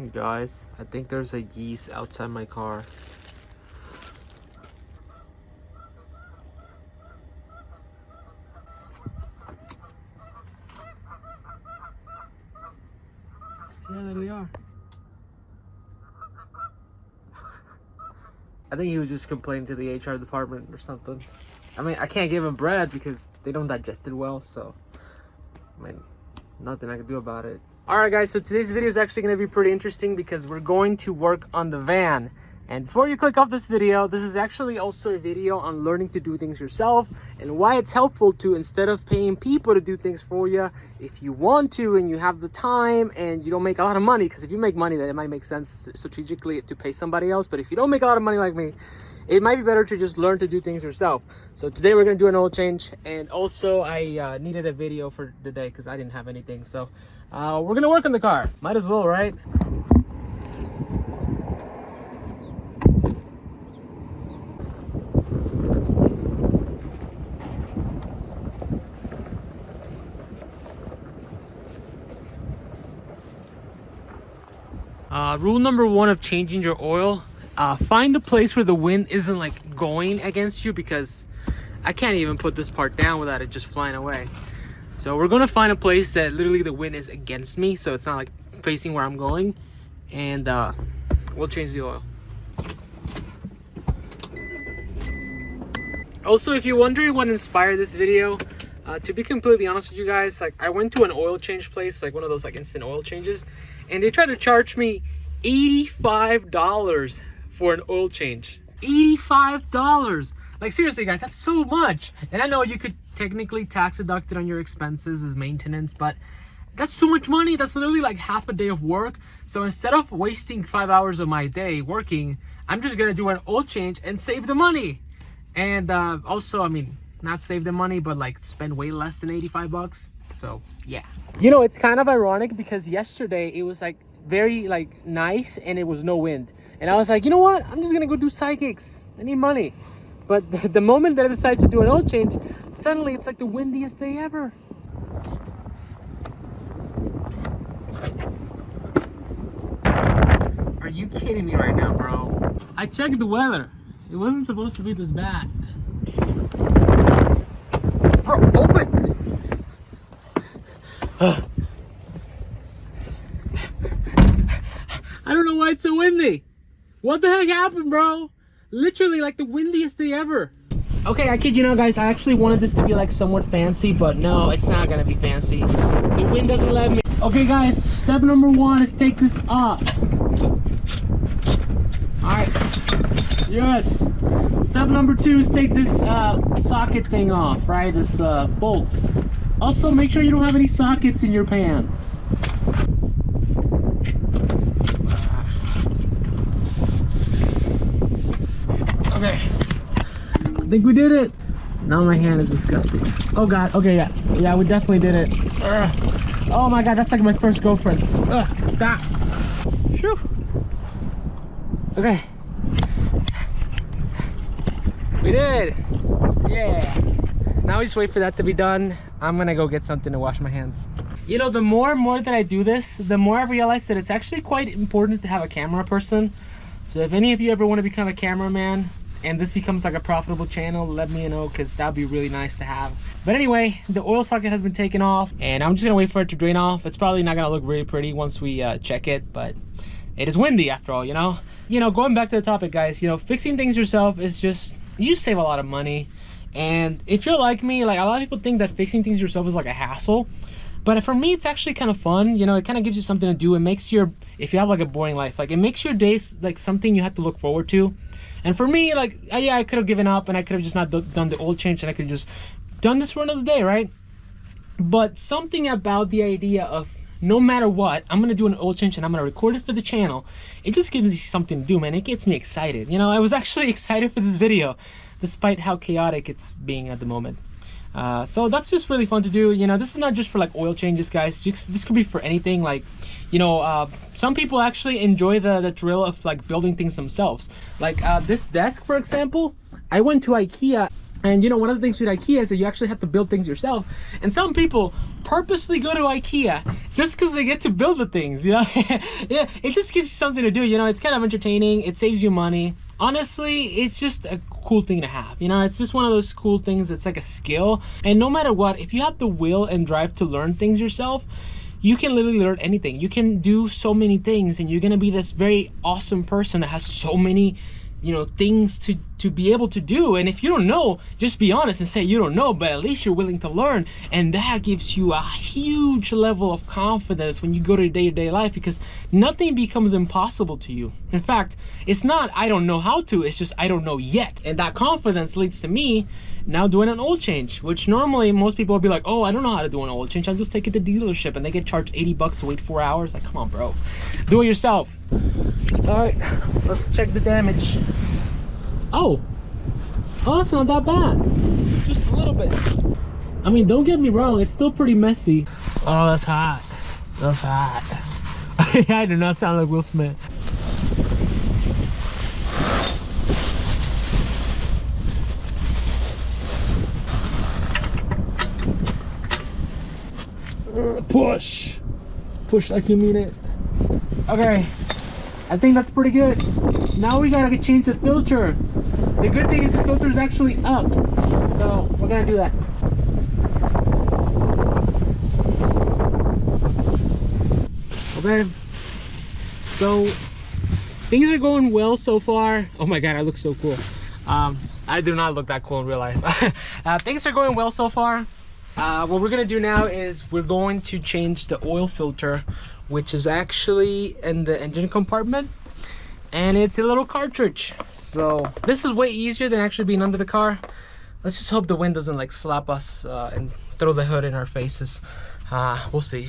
Guys, I think there's a geese outside my car. Yeah, there they are. I think he was just complaining to the HR department or something. I mean, I can't give him bread because they don't digest it well, so I mean, nothing I can do about it. Alright guys, so today's video is actually going to be pretty interesting because we're going to work on the van. And before you click off this video, this is actually also a video on learning to do things yourself and why it's helpful to, instead of paying people to do things for you, if you want to and you have the time and you don't make a lot of money, because if you make money, then it might make sense strategically to pay somebody else. But if you don't make a lot of money like me, it might be better to just learn to do things yourself. So today we're going to do an oil change, and also I needed a video for today because I didn't have anything. So we're going to work on the car. Might as well, right? Rule number one of changing your oil, find a place where the wind isn't like going against you, because I can't even put this part down without it just flying away. So we're gonna find a place that literally the wind is against me, so it's not like facing where I'm going, and we'll change the oil. Also, if you're wondering what inspired this video, to be completely honest with you guys, like I went to an oil change place, like one of those like instant oil changes, and they tried to charge me $85 for an oil change. $85! Like seriously guys, that's so much. And I know you could technically tax deduct it on your expenses as maintenance, but that's so much money. That's literally like half a day of work. So instead of wasting 5 hours of my day working, I'm just gonna do an oil change and save the money. And also, I mean, not save the money, but like spend way less than 85 bucks. So yeah. You know, it's kind of ironic because yesterday it was like very like nice and it was no wind. And I was like, you know what? I'm just gonna go do side gigs. I need money. But the moment that I decided to do an oil change, suddenly it's like the windiest day ever. Are you kidding me right now, bro? I checked the weather. It wasn't supposed to be this bad. Bro, open! I don't know why it's so windy. What the heck happened, bro? Literally like the windiest day ever. Okay, I kid you not, guys. I actually wanted this to be like somewhat fancy, but no, it's not gonna be fancy. The wind doesn't let me. Okay, guys, step number one is take this off. Alright. Yes. Step number two is take this socket thing off, right? This bolt. Also, make sure you don't have any sockets in your pan. Okay, I think we did it. Now my hand is disgusting. Oh god, okay, yeah, we definitely did it. Oh my god, that's like my first girlfriend. Stop. Whew. Okay, we did. Yeah. Now we just wait for that to be done. I'm gonna go get something to wash my hands. You know, the more and more that I do this, the more I realize that it's actually quite important to have a camera person. So if any of you ever want to become a cameraman and this becomes like a profitable channel, let me know, because that'd be really nice to have. But anyway, the oil socket has been taken off and I'm just gonna wait for it to drain off. It's probably not gonna look very pretty once we check it, but it is windy after all, you know? You know, going back to the topic, guys, you know, fixing things yourself is just, you save a lot of money. And if you're like me, like a lot of people think that fixing things yourself is like a hassle, but for me it's actually kind of fun. You know, it kind of gives you something to do. It makes your, if you have like a boring life, like it makes your days like something you have to look forward to. And for me, like yeah, I could have given up and I could have just not done the oil change and I could have just done this for another day, right? But something about the idea of no matter what, I'm gonna do an oil change and I'm gonna record it for the channel, it just gives me something to do, man. It gets me excited. You know, I was actually excited for this video despite how chaotic it's being at the moment. So that's just really fun to do. You know, this is not just for like oil changes, guys. This could be for anything. Like, you know, some people actually enjoy the thrill of like building things themselves. Like this desk, for example, I went to IKEA, and you know, one of the things with IKEA is that you actually have to build things yourself. And some people purposely go to IKEA just because they get to build the things, you know. Yeah, it just gives you something to do, you know. It's kind of entertaining. It saves you money. Honestly, it's just a cool thing to have, you know. It's just one of those cool things. It's like a skill, and no matter what, if you have the will and drive to learn things yourself, you can literally learn anything. You can do so many things, and you're gonna be this very awesome person that has so many, you know, things to be able to do. And if you don't know, just be honest and say you don't know, but at least you're willing to learn, and that gives you a huge level of confidence when you go to your day-to-day life, because nothing becomes impossible to you. In fact, it's not I don't know how to, it's just I don't know yet. And that confidence leads to me now doing an oil change, which normally most people will be like, oh, I don't know how to do an oil change, I'll just take it to the dealership, and they get charged 80 bucks to wait 4 hours. Like, come on, bro, do it yourself. All right, let's check the damage. Oh, it's not that bad, just a little bit. I mean, don't get me wrong, it's still pretty messy. Oh, that's hot, that's hot. I do not sound like Will Smith. Push like you mean it. Okay, I think that's pretty good. Now we gotta change the filter. The good thing is the filter is actually up, so we're gonna do that. Okay, so things are going well so far. Oh my god, I look so cool. I do not look that cool in real life. Things are going well so far. What we're gonna do now is we're going to change the oil filter, which is actually in the engine compartment, and it's a little cartridge. So this is way easier than actually being under the car. Let's just hope the wind doesn't like slap us and throw the hood in our faces. We'll see.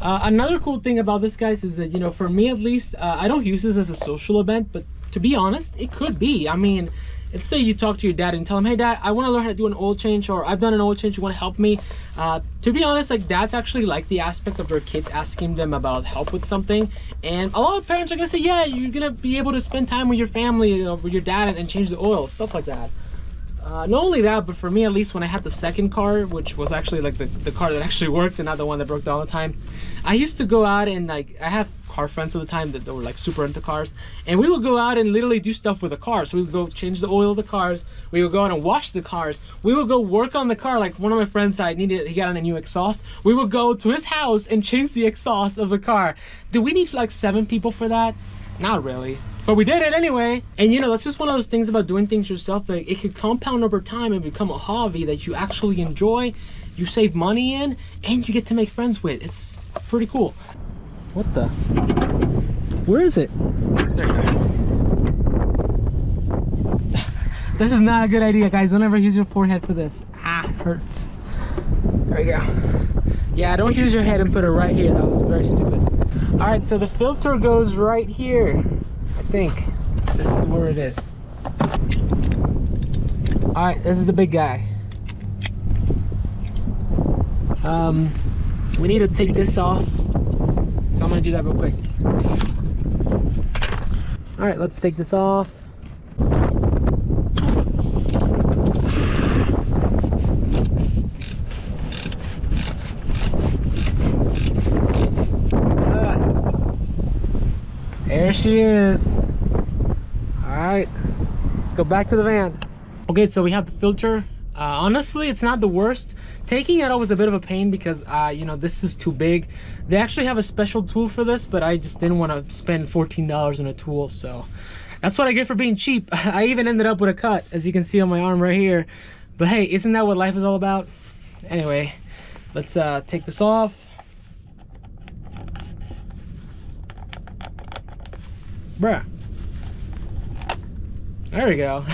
Another cool thing about this, guys, is that, you know, for me at least, I don't use this as a social event, but to be honest, it could be. I mean, let's say you talk to your dad and tell him, hey dad, I want to learn how to do an oil change, or I've done an oil change, you want to help me? To be honest, like, dads actually like the aspect of their kids asking them about help with something, and a lot of parents are gonna say, yeah, you're gonna be able to spend time with your family, you know, with your dad, and change the oil, stuff like that. Not only that, but for me at least, when I had the second car, which was actually like the car that actually worked and not the one that broke down all the time, I used to go out and, like, I had car friends at the time that were like super into cars, and we would go out and literally do stuff with the cars. So we would go change the oil of the cars, we would go out and wash the cars, we would go work on the car. Like, one of my friends, he got a new exhaust, we would go to his house and change the exhaust of the car. Do we need like 7 people for that? Not really, but we did it anyway. And you know, that's just one of those things about doing things yourself, like, it could compound over time and become a hobby that you actually enjoy, you save money in, and you get to make friends with. It's pretty cool. What the? Where is it? There you go. This is not a good idea, guys. Don't ever use your forehead for this. Ah, it hurts. There we go. Yeah, don't use your head and put it right here. That was very stupid. All right, so the filter goes right here. I think this is where it is. All right, this is the big guy. We need to take this off. So I'm gonna do that real quick. All right, let's take this off. There she is. All right, let's go back to the van. Okay, so we have the filter. Honestly, it's not the worst. Taking it out was a bit of a pain because you know, this is too big. They actually have a special tool for this, but I just didn't want to spend $14 on a tool, so that's what I get for being cheap. I even ended up with a cut, as you can see on my arm right here. But hey, isn't that what life is all about? Anyway, let's take this off. Bruh. There we go.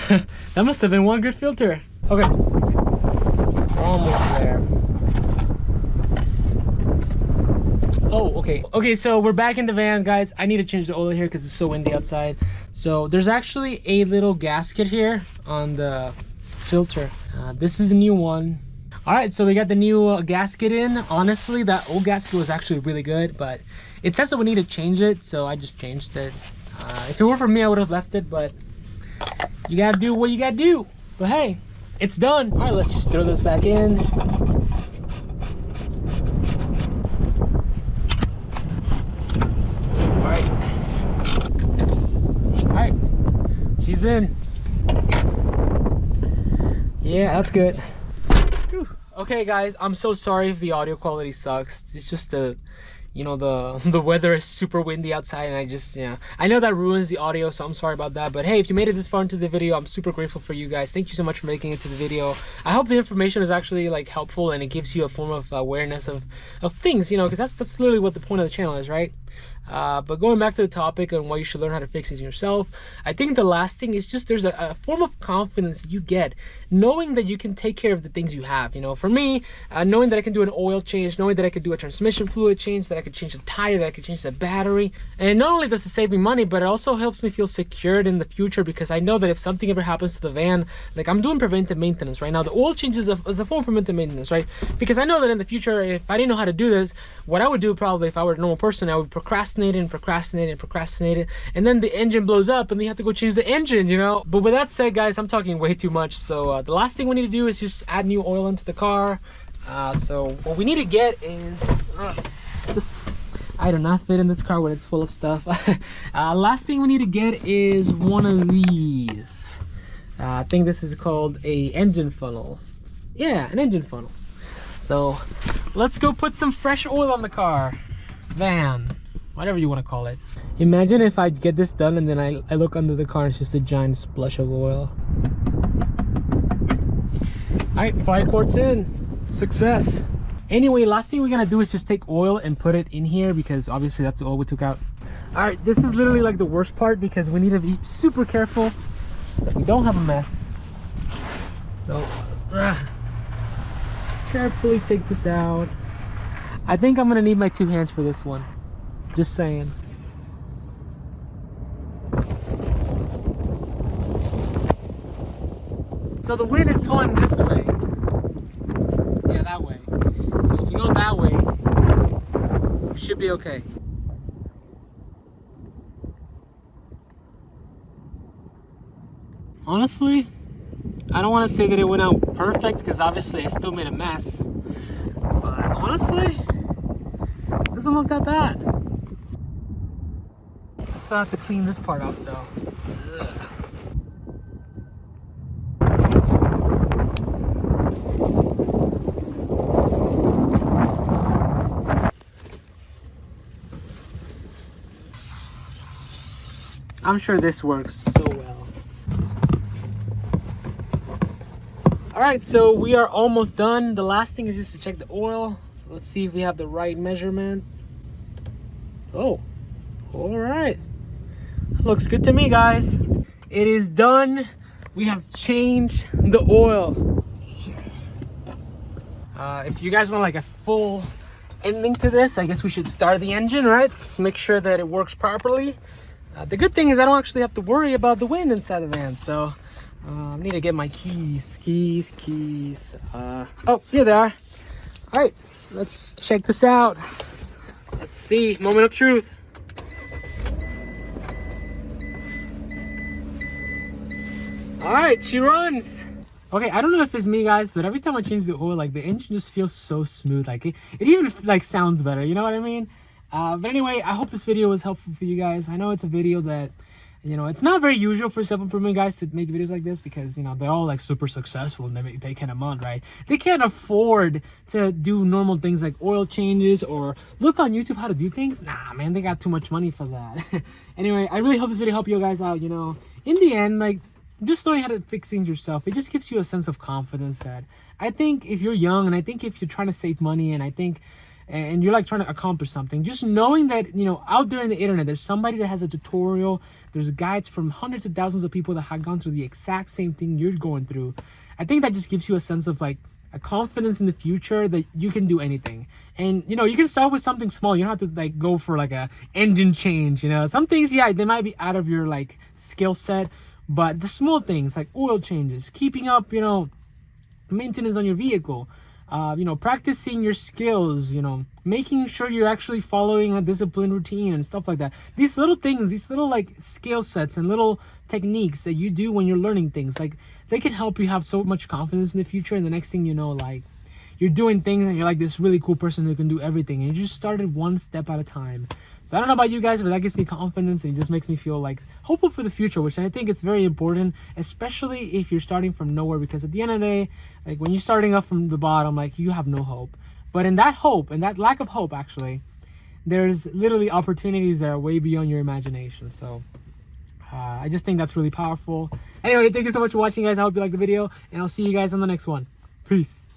That must have been one good filter. Okay. Almost there. Oh, okay. Okay, so we're back in the van, guys. I need to change the oil here because it's so windy outside. So there's actually a little gasket here on the filter. This is a new one. All right, so we got the new gasket in. Honestly, that old gasket was actually really good, but it says that we need to change it, so I just changed it. If it were for me, I would have left it, but you gotta do what you gotta do. But hey, it's done. All right, let's just throw this back in. cords in. Yeah, that's good. Whew. Okay guys, I'm so sorry if the audio quality sucks. It's just the, you know, the weather is super windy outside, and I just, yeah, I know that ruins the audio, so I'm sorry about that. But hey, if you made it this far into the video, I'm super grateful for you guys. Thank you so much for making it to the video. I hope the information is actually like helpful, and it gives you a form of awareness of things, you know, because that's literally what the point of the channel is, right? But going back to the topic on why you should learn how to fix things yourself, I think the last thing is just there's a form of confidence you get knowing that you can take care of the things you have. You know, for me, knowing that I can do an oil change, knowing that I could do a transmission fluid change, that I could change the tire, that I could change the battery, and not only does it save me money, but it also helps me feel secured in the future, because I know that if something ever happens to the van, like I'm doing preventive maintenance right now. The oil change is a form of preventive maintenance, right? Because I know that in the future, if I didn't know how to do this, what I would do probably if I were a normal person, I would procrastinate and procrastinate and procrastinate it, and then the engine blows up and then you have to go change the engine, you know. But with that said, guys, I'm talking way too much, so the last thing we need to do is just add new oil into the car. So what we need to get is this. I do not fit in this car when it's full of stuff. Last thing we need to get is one of these. I think this is called a engine funnel. Yeah, an engine funnel. So let's go put some fresh oil on the car, van, whatever you want to call it. Imagine if I get this done and then I look under the car and it's just a giant splush of oil. Alright, 5 quarts in. Success. Anyway, last thing we're gonna do is just take oil and put it in here, because obviously that's the oil we took out. Alright, this is literally like the worst part, because we need to be super careful that we don't have a mess. So, just carefully take this out. I think I'm gonna need my 2 hands for this one. Just saying. So the wind is going this way. Yeah, that way. So if you go that way, you should be okay. Honestly, I don't want to say that it went out perfect, because obviously I still made a mess. But honestly, it doesn't look that bad. I still have to clean this part out though. Ugh. I'm sure this works so well. Alright, so we are almost done. The last thing is just to check the oil. So let's see if we have the right measurement. Oh, alright. Looks good to me, guys. It is done. We have changed the oil. If you guys want like a full ending to this, I guess we should start the engine, right? Let's make sure that it works properly. The good thing is I don't actually have to worry about the wind inside the van, so I need to get my keys. Oh, here they are. All right, let's check this out. Let's see, moment of truth. All right, she runs. Okay, I don't know if it's me, guys, but every time I change the oil, like the engine just feels so smooth. Like it even like sounds better, you know what I mean? But anyway, I hope this video was helpful for you guys. I know it's a video that, you know, it's not very usual for self-improvement guys to make videos like this, because, you know, they're all like super successful and they can't amount, right? They can't afford to do normal things like oil changes or look on YouTube how to do things. Nah, man, they got too much money for that. Anyway, I really hope this video helped you guys out. You know, in the end, like, just knowing how to fix things yourself, it just gives you a sense of confidence that I think if you're young, and I think if you're trying to save money, and I think and you're like trying to accomplish something, just knowing that, you know, out there in the internet, there's somebody that has a tutorial, there's guides from hundreds of thousands of people that have gone through the exact same thing you're going through. I think that just gives you a sense of like a confidence in the future that you can do anything. And, you know, you can start with something small. You don't have to like go for like a engine change, you know. Some things, yeah, they might be out of your like skill set, but the small things like oil changes, keeping up, you know, maintenance on your vehicle, you know, practicing your skills, you know, making sure you're actually following a disciplined routine and stuff like that. These little things, these little like skill sets and little techniques that you do when you're learning things, like they can help you have so much confidence in the future. And the next thing you know, like, you're doing things and you're like this really cool person who can do everything, and you just started one step at a time. So I don't know about you guys, but that gives me confidence, and it just makes me feel like hopeful for the future, which I think is very important, especially if you're starting from nowhere, because at the end of the day, like when you're starting up from the bottom, like you have no hope. But in that hope, and that lack of hope actually, there's literally opportunities that are way beyond your imagination. So I just think that's really powerful. Anyway, thank you so much for watching, guys. I hope you liked the video, and I'll see you guys on the next one. Peace.